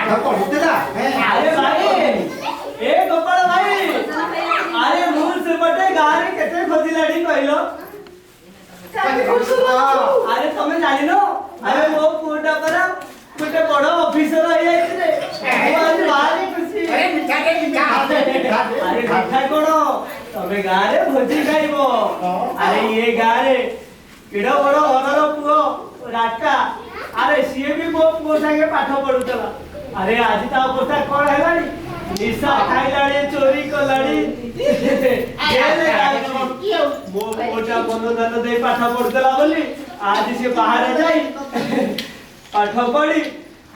ପାଠ ପଢୁଥିଲା अरे भाई ए गोपाल भाई अरे मु सेपटे गारे केते खोजिलाडी कहलो अरे तमे जानि नो अरे मो पुटा परा गोटे बड़ ऑफिसर आइ जाइत रे आज भारी खुशी अरे मिठा के मिठा अरे मिठा कोन तमे गारे भोजी खाइबो अरे ये गारे केडो बड़ हरर पुओ राका अरे सीए भी मो पुओ संगे पाठ पढुतला अरे आज ता अवस्था कोन हेलानी निशा खाइलाड़ी चोरी कलाड़ी मो मोटा बंधन दे पाठ पढुतला बोली आज से बाहर जाई पाठ पढ़ी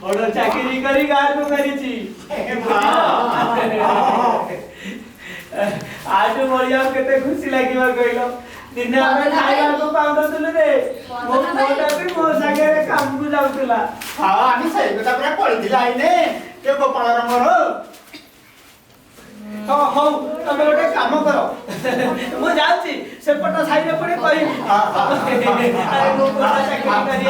बड़ चाकरी करी गार को करिची आज मरिया केते खुशी लागिबा कहिलो दिने हमें खाइबा को पाउंदतले रे मो मोटा भी मो संगे रे काम को जाउतला हां आमी सही बेटा पूरा पढिला आइने के गोपाल रंगर हो हो तमे गोटे काम करो मु जाउची सेपटा साइड पड़े कहि अरे मो बड़ा चाकरी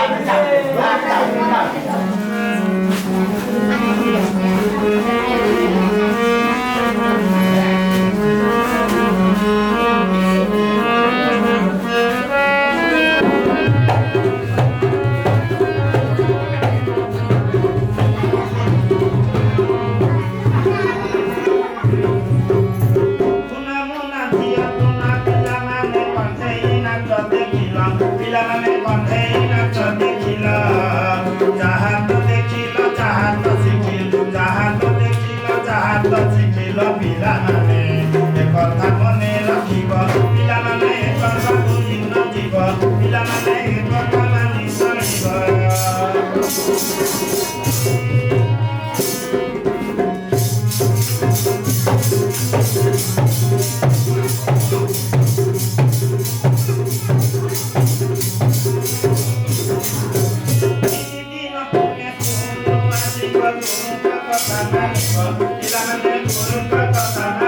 Kita